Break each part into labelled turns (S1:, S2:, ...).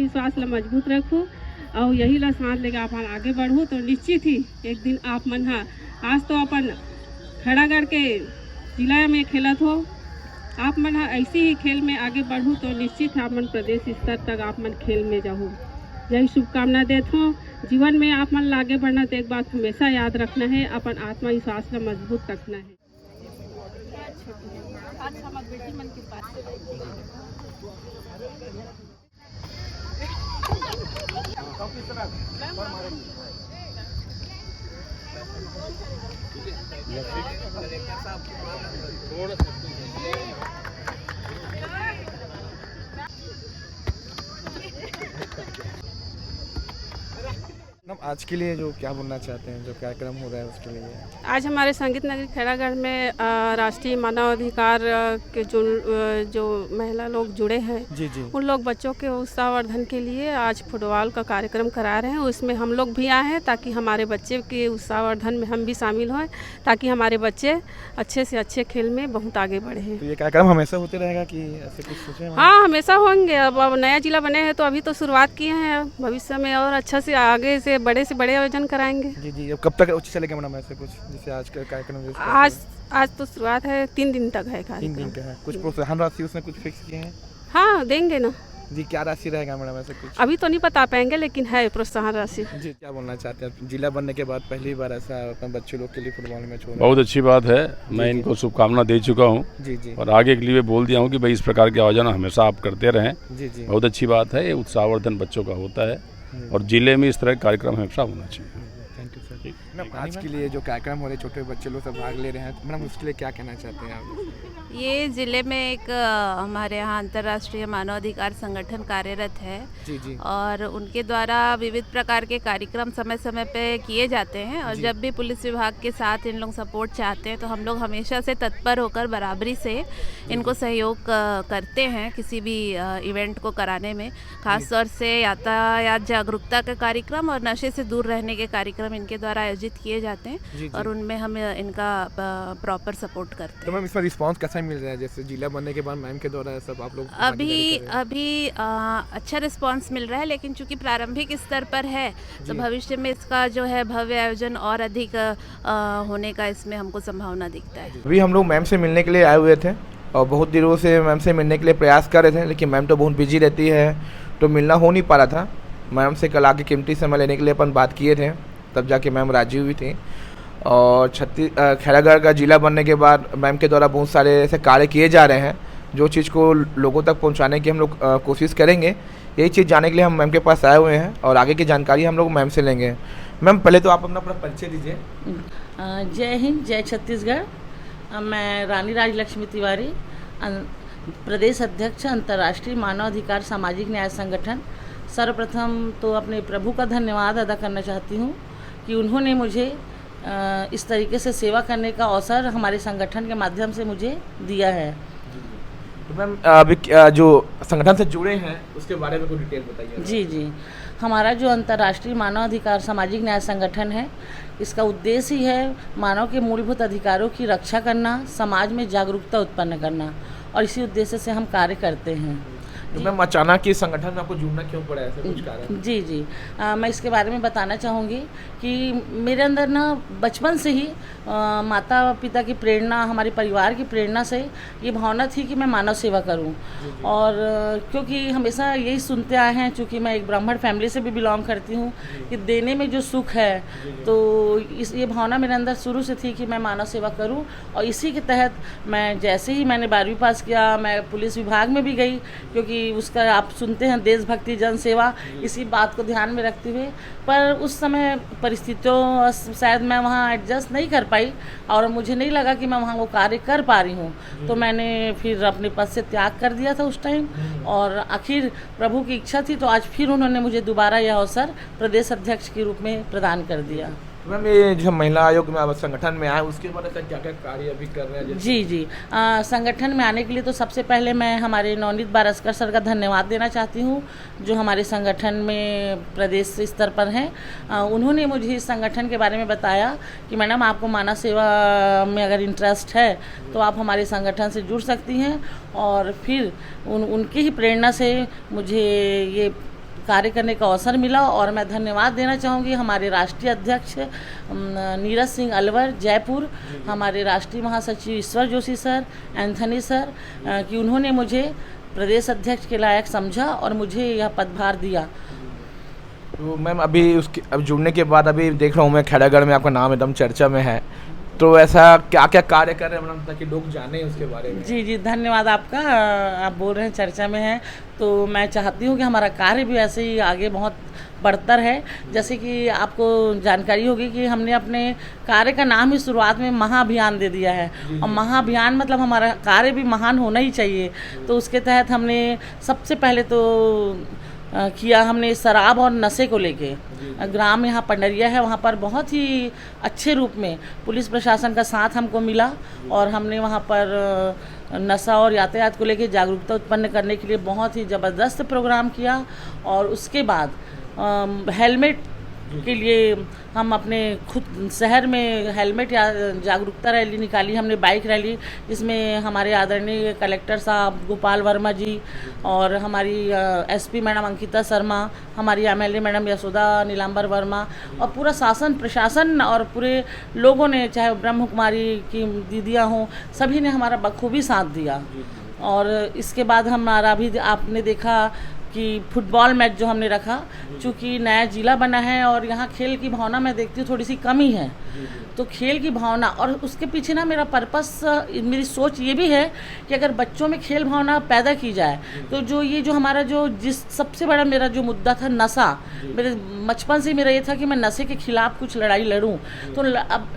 S1: आत्मविश्वास ला मजबूत रखो और यही ला साथ लेके आप आगे बढ़ो तो निश्चित ही एक दिन आप मन आज तो अपन खड़ागढ़ के जिला में खेलत हो, आप मन ऐसे ही खेल में आगे बढ़ो तो निश्चित आप मन प्रदेश स्तर तक आप मन खेल में जाओ। यही शुभकामना देता हूँ। जीवन में आप मन आगे बढ़ना तो एक बात हमेशा याद रखना है, अपन आत्मविश्वास का मजबूत रखना है।
S2: आज के लिए जो क्या बोलना चाहते हैं, जो कार्यक्रम हो रहा है उसके लिए?
S1: आज हमारे संगीत नगरी खैरागढ़ में राष्ट्रीय मानवाधिकार के जो महिला लोग जुड़े हैं
S2: जी जी,
S1: उन लोग बच्चों के उत्साहवर्धन के लिए आज फुटबॉल का कार्यक्रम करा रहे हैं। उसमें हम लोग भी आए हैं ताकि हमारे बच्चे के उत्साहवर्धन में हम भी शामिल हों, ताकि हमारे बच्चे अच्छे से अच्छे खेल में बहुत आगे बढ़े हैं।
S2: तो ये कार्यक्रम हमेशा होते रहेगा कि ऐसे कुछ सोचे?
S1: हाँ, हमेशा होंगे। अब नया जिला बने हैं तो अभी तो शुरुआत किए हैं, भविष्य में और अच्छा से आगे से बड़े आयोजन कराएंगे।
S2: जी जी, अब कब तक चलेगा मैडम ऐसे कुछ, जैसे आज का कार्यक्रम?
S1: आज तो शुरुआत है, 3 दिन तक है कार्यक्रम।
S2: 3 दिन का है। कुछ प्रोत्साहन राशि उसमें कुछ फिक्स किए हैं?
S1: हाँ, देंगे ना
S2: जी। क्या राशि रहेगा मैडम ऐसे कुछ?
S1: अभी तो नहीं बता पाएंगे, लेकिन है प्रोत्साहन राशि।
S2: जी, क्या बोलना चाहते हैं? जिला बनने के बाद पहली बार ऐसा अपने बच्चे लोग के लिए फुटबॉल मैच हो रहा है।
S3: बहुत अच्छी बात है, मैं इनको शुभकामना दे चुका हूँ
S2: जी जी,
S3: और आगे के लिए बोल दिया हूँ कि भाई इस प्रकार के आयोजन हमेशा आप करते रहें।
S2: जी जी,
S3: बहुत अच्छी बात है, ये उत्साहवर्धन बच्चों का होता है और जिले में इस तरह के कार्यक्रम हमेशा होना चाहिए।
S2: Thank you sir. आज के लिए जो कार्यक्रम हो रहे, छोटे बच्चे लोग सब भाग ले रहे हैं, मैडम उसके लिए क्या कहना चाहते हैं आप?
S4: ये ज़िले में एक हमारे यहाँ अंतर्राष्ट्रीय मानवाधिकार संगठन कार्यरत है
S2: जी जी,
S4: और उनके द्वारा विविध प्रकार के कार्यक्रम समय समय पे किए जाते हैं और जब भी पुलिस विभाग के साथ इन लोग सपोर्ट चाहते हैं तो हम लोग हमेशा से तत्पर होकर बराबरी से इनको सहयोग करते हैं किसी भी इवेंट को कराने में। खासतौर से यातायात जागरूकता के कार्यक्रम और नशे से दूर रहने के कार्यक्रम इनके द्वारा आयोजित किए जाते हैं और उनमें हम इनका प्रॉपर सपोर्ट करते हैं।
S2: तो मैम इसका रिस्पांस कैसा मिल रहा है? जैसे जिला बनने के बाद मैम के द्वारा सब आप लोग
S4: अभी अच्छा रिस्पांस मिल रहा है, लेकिन चूंकि प्रारंभिक स्तर पर है तो भविष्य में इसका जो है भव्य आयोजन और अधिक होने का इसमें हमको संभावना दिखता है।
S2: अभी हम लोग मैम से मिलने के लिए आए हुए थे और बहुत दिनों से मैम से मिलने के लिए प्रयास कर रहे थे, लेकिन मैम तो बहुत बिजी रहती है तो मिलना हो नहीं पा रहा था। मैम से कल आके कीमती समय लेने के लिए अपन बात किए थे, तब जाके मैम राजी हुई थी। और खैरागढ़ का जिला बनने के बाद मैम के द्वारा बहुत सारे ऐसे कार्य किए जा रहे हैं जो चीज़ को लोगों तक पहुंचाने की हम लोग कोशिश करेंगे। यही चीज़ जानने के लिए हम मैम के पास आए हुए हैं और आगे की जानकारी हम लोग मैम से लेंगे। मैम पहले तो आप अपना पूरा परिचय दीजिए।
S5: जय हिंद, जय छत्तीसगढ़। मैं रानी राजलक्ष्मी तिवारी, प्रदेश अध्यक्ष अंतर्राष्ट्रीय मानवाधिकार सामाजिक न्याय संगठन। सर्वप्रथम तो अपने प्रभु का धन्यवाद अदा करना चाहती हूँ कि उन्होंने मुझे इस तरीके से सेवा करने का अवसर हमारे संगठन के माध्यम से मुझे दिया है।
S2: तो मैम अभी जो संगठन से जुड़े हैं उसके बारे में कोई डिटेल बताइए।
S5: जी जी, हमारा जो अंतर्राष्ट्रीय मानवाधिकार सामाजिक न्याय संगठन है, इसका उद्देश्य ही है मानव के मूलभूत अधिकारों की रक्षा करना, समाज में जागरूकता उत्पन्न करना, और इसी उद्देश्य से हम कार्य करते हैं।
S2: तो मैम अचानक इस संगठन में आपको जुड़ना क्यों पड़ा, ऐसा कुछ कारण?
S5: जी जी, मैं इसके बारे में बताना चाहूँगी कि मेरे अंदर ना बचपन से ही माता पिता की प्रेरणा, हमारे परिवार की प्रेरणा से ये भावना थी कि मैं मानव सेवा करूं। और क्योंकि हमेशा यही सुनते आए हैं, चूँकि मैं एक ब्राह्मण फैमिली से भी बिलोंग करती हूँ, कि देने में जो सुख है, तो ये भावना मेरे अंदर शुरू से थी कि मैं मानव सेवा करूँ। और इसी के तहत मैं जैसे ही मैंने 12वीं पास किया, मैं पुलिस विभाग में भी गई, क्योंकि उसका आप सुनते हैं देशभक्ति जन सेवा, इसी बात को ध्यान में रखते हुए। पर उस समय परिस्थितियों शायद मैं वहाँ एडजस्ट नहीं कर पाई और मुझे नहीं लगा कि मैं वहाँ वो कार्य कर पा रही हूँ, तो मैंने फिर अपने पद से त्याग कर दिया था उस टाइम। और आखिर प्रभु की इच्छा थी तो आज फिर उन्होंने मुझे दोबारा यह अवसर प्रदेश अध्यक्ष के रूप में प्रदान कर दिया।
S2: मैम ये जो महिला आयोग में संगठन में आए उसके बाद से क्या क्या कार्य अभी कर रहे हैं?
S5: जी जी, संगठन में आने के लिए तो सबसे पहले मैं हमारे नवनीत बारस्कर सर का धन्यवाद देना चाहती हूँ, जो हमारे संगठन में प्रदेश स्तर पर हैं। उन्होंने मुझे इस संगठन के बारे में बताया कि मैडम आपको मानव सेवा में अगर इंटरेस्ट है तो आप हमारे संगठन से जुड़ सकती हैं। और फिर उनकी ही प्रेरणा से मुझे ये कार्य करने का अवसर मिला। और मैं धन्यवाद देना चाहूँगी हमारे राष्ट्रीय अध्यक्ष नीरज सिंह अलवर जयपुर, हमारे राष्ट्रीय महासचिव ईश्वर जोशी सर, एंथनी सर, कि उन्होंने मुझे प्रदेश अध्यक्ष के लायक समझा और मुझे यह पदभार दिया।
S2: तो मैम अभी उसके अब जुड़ने के बाद अभी देख रहा हूँ मैं खैरागढ़ में आपका नाम एकदम चर्चा में है, तो ऐसा क्या क्या कार्य कर रहे हैं मैडम ताकि लोग जाने उसके बारे में?
S5: जी जी, धन्यवाद आपका। आप बोल रहे हैं चर्चा में है, तो मैं चाहती हूँ कि हमारा कार्य भी ऐसे ही आगे बहुत बढ़तर है। जैसे कि आपको जानकारी होगी कि हमने अपने कार्य का नाम ही शुरुआत में महाअभियान दे दिया है, और महाअभियान मतलब हमारा कार्य भी महान होना ही चाहिए। तो उसके तहत हमने सबसे पहले तो किया हमने शराब और नशे को लेके ग्राम यहाँ पंडरिया है, वहाँ पर बहुत ही अच्छे रूप में पुलिस प्रशासन का साथ हमको मिला, और हमने वहाँ पर नशा और यातायात को लेके जागरूकता उत्पन्न करने के लिए बहुत ही ज़बरदस्त प्रोग्राम किया। और उसके बाद हेलमेट के लिए हम अपने खुद शहर में हेलमेट या जागरूकता रैली निकाली हमने, बाइक रैली, जिसमें हमारे आदरणीय कलेक्टर साहब गोपाल वर्मा जी और हमारी एसपी मैडम अंकिता शर्मा, हमारी एमएलए मैडम यशोदा नीलांबर वर्मा और पूरा शासन प्रशासन और पूरे लोगों ने, चाहे ब्रह्म कुमारी की दीदियाँ हों, सभी ने हमारा बखूबी साथ दिया। और इसके बाद हमारा भी आपने देखा कि फुटबॉल मैच जो हमने रखा, चूँकि नया जिला बना है और यहाँ खेल की भावना मैं देखती हूँ थोड़ी सी कमी है, तो खेल की भावना और उसके पीछे ना मेरा पर्पस, मेरी सोच ये भी है कि अगर बच्चों में खेल भावना पैदा की जाए तो जो हमारा जिस सबसे बड़ा मेरा जो मुद्दा था नशा, मेरे बचपन से मेरा ये था कि मैं नशे के खिलाफ कुछ लड़ाई लड़ूँ। तो अब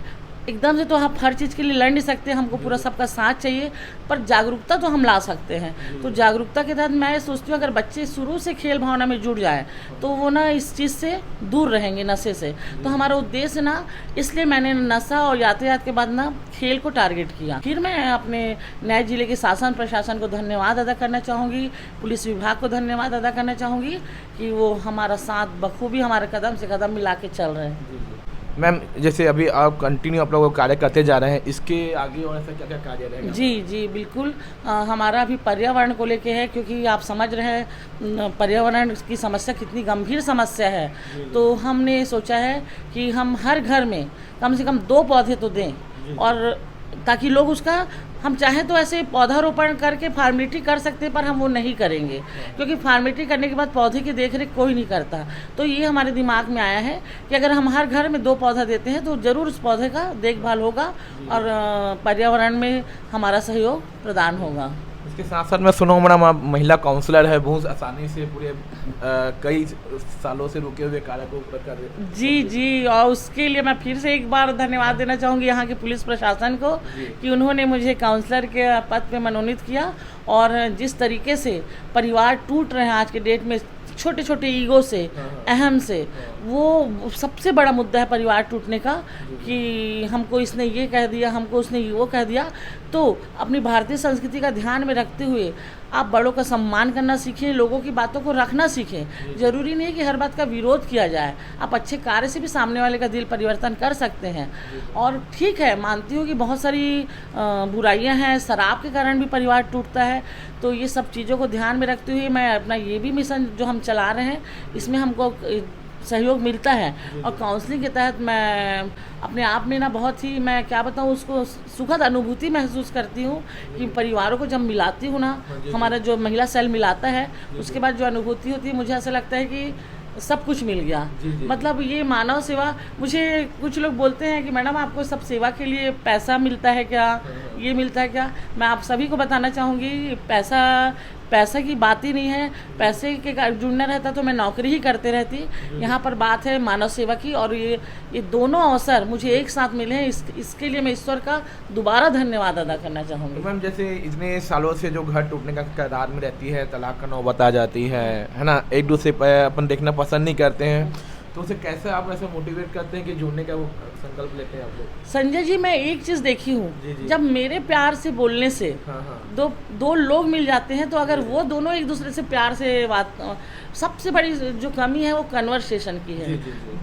S5: एकदम से तो आप हर चीज़ के लिए लड़ नहीं सकते, हमको पूरा सबका साथ चाहिए, पर जागरूकता तो हम ला सकते हैं। तो जागरूकता के तहत मैं सोचती हूँ अगर बच्चे शुरू से खेल भावना में जुड़ जाएं तो वो ना इस चीज़ से दूर रहेंगे, नशे से। तो हमारा उद्देश्य ना, इसलिए मैंने नशा और यातायात के बाद ना खेल को टारगेट किया। फिर मैं अपने नए जिले के शासन प्रशासन को धन्यवाद अदा करना चाहूँगी, पुलिस विभाग को धन्यवाद अदा करना चाहूँगी कि वो हमारा साथ बखूबी हमारे कदम से कदम मिला के चल रहे हैं।
S2: मैम जैसे अभी आप कंटिन्यू आप लोग कार्य करते जा रहे हैं, इसके आगे और ऐसा क्या क्या कार्य रहेगा?
S5: जी जी बिल्कुल, हमारा अभी पर्यावरण को लेके है, क्योंकि आप समझ रहे हैं पर्यावरण की समस्या कितनी गंभीर समस्या है। तो हमने सोचा है कि हम हर घर में कम से कम 2 पौधे तो दें, और ताकि लोग उसका, हम चाहें तो ऐसे पौधारोपण करके फार्मेलिटी कर सकते हैं, पर हम वो नहीं करेंगे क्योंकि फार्मेलिटी करने के बाद पौधे की देखरेख कोई नहीं करता। तो ये हमारे दिमाग में आया है कि अगर हम हर घर में 2 पौधा देते हैं तो ज़रूर उस पौधे का देखभाल होगा और पर्यावरण में हमारा सहयोग प्रदान होगा।
S2: इसके साथ साथ मैं सुना हूँ मैडम महिला काउंसलर है, बहुत आसानी से पूरे कई सालों से रुके हुए कार्य को पूरा कर रहे हैं।
S5: जी जी, और उसके लिए मैं फिर से एक बार धन्यवाद देना चाहूँगी यहाँ के पुलिस प्रशासन को कि उन्होंने मुझे काउंसलर के पद पे मनोनीत किया। और जिस तरीके से परिवार टूट रहे हैं आज के डेट में, छोटे छोटे ईगो से, अहम से, वो सबसे बड़ा मुद्दा है परिवार टूटने का, कि हमको इसने ये कह दिया, हमको उसने वो कह दिया। तो अपनी भारतीय संस्कृति का ध्यान में रखते हुए आप बड़ों का सम्मान करना सीखें, लोगों की बातों को रखना सीखें। ज़रूरी नहीं है कि हर बात का विरोध किया जाए, आप अच्छे कार्य से भी सामने वाले का दिल परिवर्तन कर सकते हैं। और ठीक है, मानती हूँ कि बहुत सारी बुराइयां हैं, शराब के कारण भी परिवार टूटता है। तो ये सब चीज़ों को ध्यान में रखते हुए मैं अपना ये भी मिशन जो हम चला रहे हैं, इसमें हमको सहयोग मिलता है। और काउंसलिंग के तहत मैं अपने आप में ना बहुत ही, मैं क्या बताऊँ, उसको सुखद अनुभूति महसूस करती हूँ कि परिवारों को जब मिलाती हूँ ना, हमारा जो महिला सेल मिलाता है, उसके बाद जो अनुभूति होती है, मुझे ऐसा लगता है कि सब कुछ मिल गया। मतलब ये मानव सेवा, मुझे कुछ लोग बोलते हैं कि मैडम आपको सब सेवा के लिए पैसा मिलता है क्या, ये मिलता है क्या? मैं आप सभी को बताना चाहूँगी, पैसा की बात ही नहीं है। पैसे के जुड़ना रहता तो मैं नौकरी ही करते रहती। यहाँ पर बात है मानव सेवा की, और ये दोनों अवसर मुझे एक साथ मिले हैं, इसके लिए मैं ईश्वर का दोबारा धन्यवाद अदा करना चाहूँगी।
S2: मैम जैसे इतने सालों से जो घर टूटने का कगार में रहती है, तलाक का नौबत आ जाती है ना, एक दूसरे पर अपन देखना पसंद नहीं करते हैं, तो उसे कैसे आप ऐसे मोटिवेट करते हैं कि जुड़ने का वो संकल्प लेते हैं आप लोग?
S5: संजय जी, मैं एक चीज़ देखी हूँ, जब मेरे प्यार से बोलने से दो लोग मिल जाते हैं, तो अगर वो दोनों एक दूसरे से प्यार से बात, सबसे बड़ी जो कमी है वो कन्वर्सेशन की है।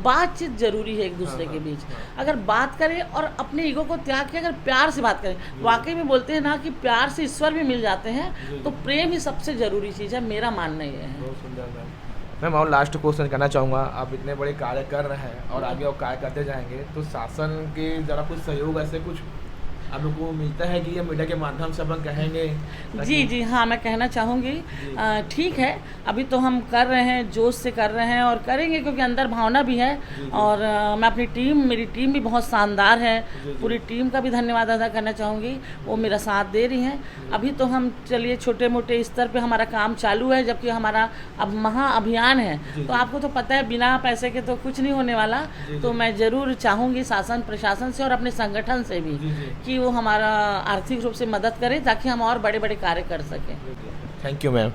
S5: बातचीत जरूरी है एक दूसरे के बीच। अगर बात करें और अपने ईगो को त्याग के अगर प्यार से बात करें, वाकई में बोलते हैं ना कि प्यार से ईश्वर भी मिल जाते हैं, तो प्रेम ही सबसे जरूरी चीज़ है, मेरा मानना ये है।
S2: बहुत सुंदर मैम। मैम और लास्ट क्वेश्चन करना चाहूँगा, आप इतने बड़े कार्य कर रहे हैं और आगे और कार्य करते जाएंगे, तो शासन के ज़रा कुछ सहयोग ऐसे कुछ आप लोग को मिलता है कि ये मीडिया के माध्यम से अपन कहेंगे?
S5: जी जी हाँ, मैं कहना चाहूँगी ठीक है, अभी तो हम कर रहे हैं, जोश से कर रहे हैं और करेंगे, क्योंकि अंदर भावना भी है। और मैं अपनी मेरी टीम भी बहुत शानदार है, पूरी टीम का भी धन्यवाद अदा करना चाहूँगी, वो मेरा साथ दे रही हैं। अभी तो हम चलिए छोटे मोटे स्तर पे हमारा काम चालू है, जबकि हमारा अब महाअभियान है, तो आपको तो पता है बिना पैसे के तो कुछ नहीं होने वाला। तो मैं ज़रूर चाहूँगी शासन प्रशासन से और अपने संगठन से भी कि वो हमारा आर्थिक रूप से मदद करें, ताकि हम और बड़े बड़े कार्य कर सकें।
S2: Thank you ma'am.